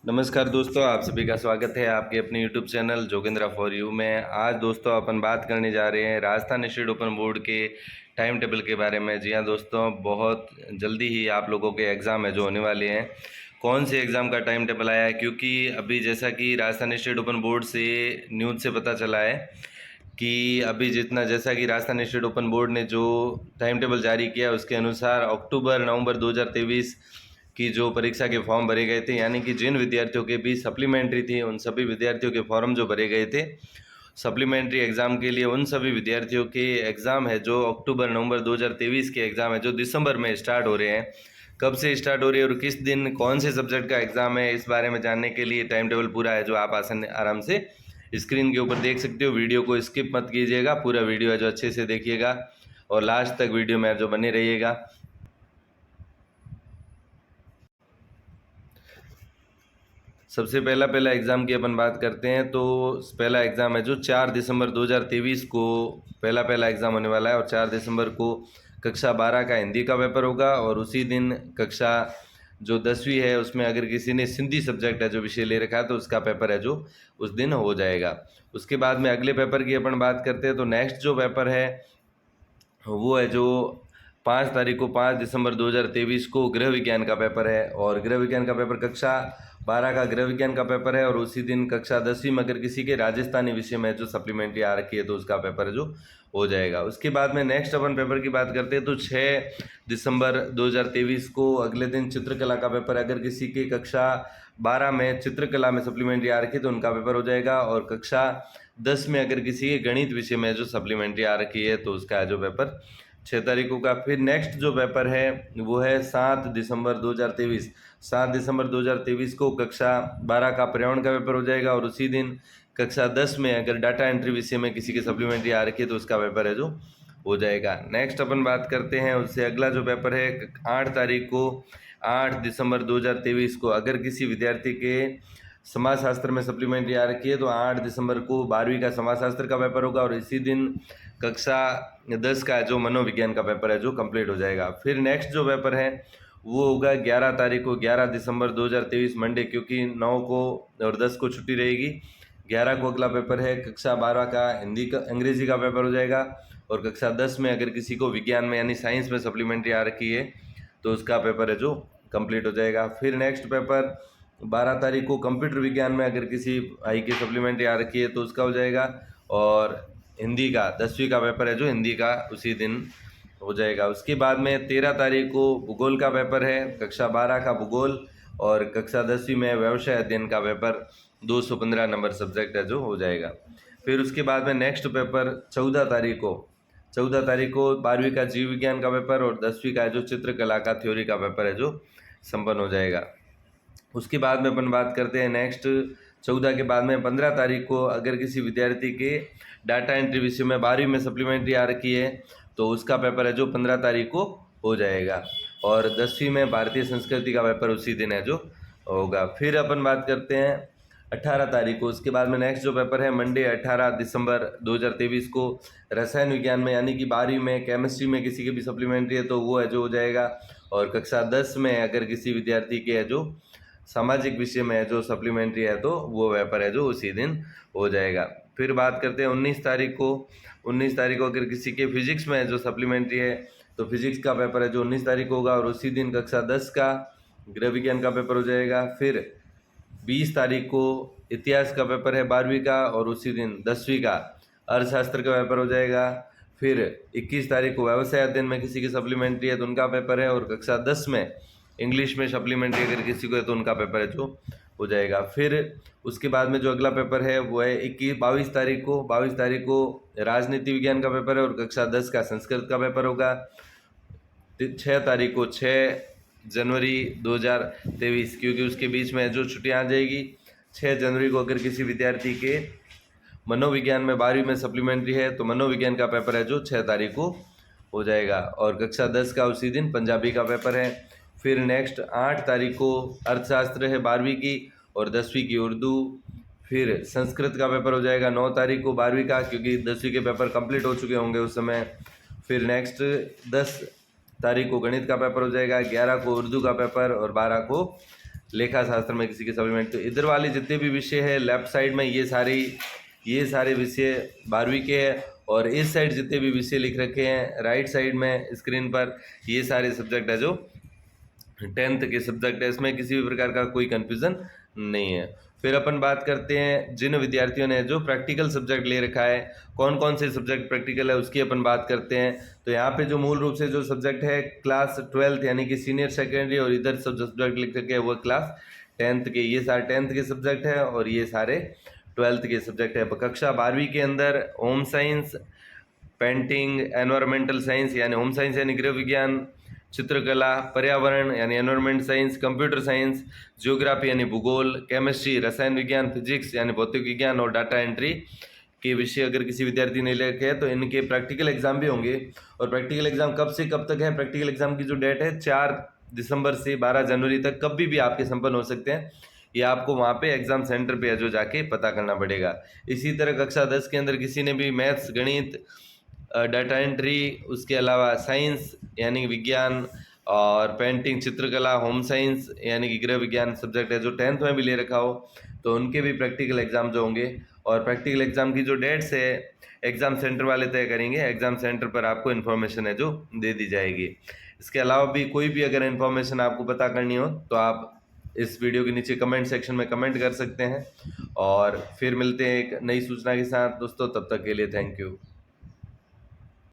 नमस्कार दोस्तों, आप सभी का स्वागत है आपके अपने YouTube चैनल जोगेंद्रा फॉर यू में। आज दोस्तों अपन बात करने जा रहे हैं राजस्थान स्टेट ओपन बोर्ड के टाइम टेबल के बारे में। जी हाँ दोस्तों, बहुत जल्दी ही आप लोगों के एग्ज़ाम है जो होने वाले हैं। कौन से एग्ज़ाम का टाइम टेबल आया है, क्योंकि अभी जैसा कि राजस्थान स्टेट ओपन बोर्ड से न्यूज़ से पता चला है कि अभी जैसा कि राजस्थान स्टेट ओपन बोर्ड ने जो टाइम टेबल जारी किया उसके अनुसार अक्टूबर नवंबर 2023 की जो परीक्षा के फॉर्म भरे गए थे, यानी कि जिन विद्यार्थियों के भी सप्लीमेंट्री थी उन सभी विद्यार्थियों के फॉर्म जो भरे गए थे सप्लीमेंट्री एग्ज़ाम के लिए, उन सभी विद्यार्थियों के एग्ज़ाम है जो अक्टूबर नवंबर 2023 के एग्ज़ाम है जो दिसंबर में स्टार्ट हो रहे हैं। कब से स्टार्ट हो रही है और किस दिन कौन से सब्जेक्ट का एग्ज़ाम है, इस बारे में जानने के लिए टाइम टेबल पूरा है जो आप आराम से स्क्रीन के ऊपर देख सकते हो। वीडियो को स्किप मत कीजिएगा, पूरा वीडियो है जो अच्छे से देखिएगा और लास्ट तक वीडियो में जो बने रहिएगा। सबसे पहला एग्ज़ाम की अपन बात करते हैं तो पहला एग्ज़ाम है जो 4 दिसंबर 2023 को पहला एग्ज़ाम होने वाला है। और 4 दिसंबर को कक्षा 12 का हिंदी का पेपर होगा और उसी दिन कक्षा जो 10वीं है उसमें अगर किसी ने सिंधी सब्जेक्ट है जो विषय ले रखा है तो उसका पेपर है जो उस दिन हो जाएगा। उसके बाद में अगले पेपर की अपन बात करते हैं तो नेक्स्ट जो पेपर है वो है जो 5 तारीख को 5 दिसंबर 2023 को गृह विज्ञान का पेपर है। और गृह विज्ञान का पेपर कक्षा 12 का गृह विज्ञान का पेपर है और उसी दिन कक्षा 10वीं में अगर किसी के राजस्थानी विषय में जो सप्लीमेंट्री आ रखी है तो उसका पेपर जो हो जाएगा। उसके बाद में नेक्स्ट अपन पेपर की बात करते हैं तो 6 दिसंबर 2023 को अगले दिन चित्रकला का पेपर, अगर किसी की कक्षा 12 में चित्रकला में सप्लीमेंट्री आ रखी है तो उनका पेपर हो जाएगा। और कक्षा 10 में अगर किसी के गणित विषय में जो सप्लीमेंट्री आ रखी है तो उसका जो पेपर 6 तारीखों का। फिर नेक्स्ट जो पेपर है वो है 7 दिसंबर 2023। 7 दिसंबर 2023 को कक्षा 12 का पर्यावरण का पेपर हो जाएगा और उसी दिन कक्षा 10 में अगर डाटा एंट्री विषय में किसी की सप्लीमेंट्री आ रखी है तो उसका पेपर है जो हो जाएगा। नेक्स्ट अपन बात करते हैं उससे अगला जो पेपर है 8 तारीख को 8 दिसंबर 2023 को अगर किसी विद्यार्थी के समाजशास्त्र में सप्लीमेंट्री आ रखी है तो 8 दिसंबर को 12वीं का समाजशास्त्र का पेपर होगा और इसी दिन कक्षा 10 का जो मनोविज्ञान का पेपर है जो कंप्लीट हो जाएगा। फिर नेक्स्ट जो पेपर है वो होगा 11 तारीख को 11 दिसंबर 2023 मंडे, क्योंकि 9 को और 10 को छुट्टी रहेगी। 11 को अगला पेपर है कक्षा 12 का हिंदी का अंग्रेजी का पेपर हो जाएगा और कक्षा 10 में अगर किसी को विज्ञान में यानी साइंस में सप्लीमेंट्री आ रखी है तो उसका पेपर है जो कंप्लीट हो जाएगा। फिर नेक्स्ट पेपर 12 तारीख को कंप्यूटर विज्ञान में अगर किसी भाई की सप्लीमेंट्री आ रखी है तो उसका हो जाएगा। और हिंदी का 10वीं का पेपर है जो हिंदी का उसी दिन हो जाएगा। उसके बाद में 13 तारीख को भूगोल का पेपर है, कक्षा 12 का भूगोल और कक्षा 10वीं में व्यवसाय अध्ययन का पेपर 215 नंबर सब्जेक्ट है जो हो जाएगा। फिर उसके बाद में नेक्स्ट पेपर 14 तारीख को 12वीं का जीव विज्ञान का पेपर और 10वीं का जो चित्रकला का थ्योरी का पेपर है जो संपन्न हो जाएगा। उसके बाद में अपन बात करते हैं नेक्स्ट 14 के बाद में 15 तारीख को अगर किसी विद्यार्थी के डाटा एंट्री विषय में 12वीं में सप्लीमेंट्री आ रखी है तो उसका पेपर है जो 15 तारीख को हो जाएगा। और 10वीं में भारतीय संस्कृति का पेपर उसी दिन है जो होगा। फिर अपन बात करते हैं 18 तारीख को, उसके बाद में नेक्स्ट जो पेपर है मंडे 18 दिसंबर 2023 को रसायन विज्ञान में यानी कि 12वीं में केमिस्ट्री में किसी की भी सप्लीमेंट्री है तो वो है जो हो जाएगा। और कक्षा 10 में अगर किसी विद्यार्थी के है जो सामाजिक विषय में है जो सप्लीमेंट्री है तो वो पेपर है जो उसी दिन हो जाएगा। फिर बात करते हैं 19 तारीख को अगर किसी के फिजिक्स में है जो सप्लीमेंट्री है तो फिजिक्स का पेपर है जो 19 तारीख को होगा और उसी दिन कक्षा 10 का गृह विज्ञान का पेपर हो जाएगा। फिर 20 तारीख को इतिहास का पेपर है 12वीं का और उसी दिन 10वीं का अर्थशास्त्र का पेपर हो जाएगा। फिर 21 तारीख को व्यवसाय अध्ययन में किसी की सप्लीमेंट्री है तो उनका पेपर है और कक्षा 10 में इंग्लिश में सप्लीमेंट्री अगर किसी को है तो उनका पेपर है जो हो जाएगा। फिर उसके बाद में जो अगला पेपर है वो है 22 तारीख को राजनीति विज्ञान का पेपर है और कक्षा 10 का संस्कृत का पेपर होगा। 6 तारीख को 6 जनवरी 2023, क्योंकि उसके बीच में जो छुट्टियां आ जाएगी, 6 जनवरी को अगर किसी विद्यार्थी के मनोविज्ञान में 12वीं में सप्लीमेंट्री है तो मनोविज्ञान का पेपर है जो 6 तारीख को हो जाएगा। और कक्षा 10 का उसी दिन पंजाबी का पेपर है। फिर नेक्स्ट 8 तारीख को अर्थशास्त्र है 12वीं की और 10वीं की उर्दू। फिर संस्कृत का पेपर हो जाएगा 9 तारीख को 12वीं का, क्योंकि 10वीं के पेपर कंप्लीट हो चुके होंगे उस समय। फिर नेक्स्ट 10 तारीख को गणित का पेपर हो जाएगा, 11 को उर्दू का पेपर और 12 को लेखा शास्त्र में किसी के सप्लीमेंट। तो इधर वाले जितने भी विषय है लेफ्ट साइड में ये सारे विषय 12वीं के हैं, और इस साइड जितने भी विषय लिख रखे हैं राइट साइड में स्क्रीन पर ये सारे सब्जेक्ट है जो 10th के सब्जेक्ट है। इसमें किसी भी प्रकार का कोई कन्फ्यूज़न नहीं है। फिर अपन बात करते हैं जिन विद्यार्थियों ने जो प्रैक्टिकल सब्जेक्ट ले रखा है, कौन कौन से सब्जेक्ट प्रैक्टिकल है उसकी अपन बात करते हैं। तो यहाँ पे जो मूल रूप से जो सब्जेक्ट है क्लास 12th यानी कि सीनियर सेकेंडरी, और इधर सब सब्जेक्ट लिख रखे हैं वो क्लास 10th के, ये सारे 10th के सब्जेक्ट है और ये सारे 12th के सब्जेक्ट है। कक्षा 12वीं के अंदर home science, painting, environmental science यानी होम साइंस यानी गृह विज्ञान, चित्रकला, पर्यावरण यानी environment science, computer science, geography यानी भूगोल, केमिस्ट्री, रसायन विज्ञान, फिजिक्स यानी भौतिक विज्ञान और डाटा एंट्री के विषय अगर किसी विद्यार्थी ने ले रखे हैं तो इनके प्रैक्टिकल एग्जाम भी होंगे। और प्रैक्टिकल एग्जाम कब से कब तक है? प्रैक्टिकल एग्जाम की जो डेट है 4 दिसंबर से 12 जनवरी तक कभी भी आपके संपन्न हो सकते हैं। ये आपको वहाँ पे एग्जाम सेंटर पे जो जाके पता करना पड़ेगा। इसी तरह कक्षा 10 के अंदर किसी ने भी मैथ्स, गणित, डाटा एंट्री, उसके अलावा साइंस यानी विज्ञान, और पेंटिंग, चित्रकला, होम साइंस यानी कि गृह विज्ञान सब्जेक्ट है जो 10th में भी ले रखा हो तो उनके भी प्रैक्टिकल एग्जाम जो होंगे। और प्रैक्टिकल एग्जाम की जो डेट्स है एग्जाम सेंटर वाले तय करेंगे, एग्जाम सेंटर पर आपको इन्फॉर्मेशन है जो दे दी जाएगी। इसके अलावा भी कोई भी अगर इन्फॉर्मेशन आपको पता करनी हो तो आप इस वीडियो के नीचे कमेंट सेक्शन में कमेंट कर सकते हैं। और फिर मिलते हैं एक नई सूचना के साथ दोस्तों, तब तक के लिए थैंक यू।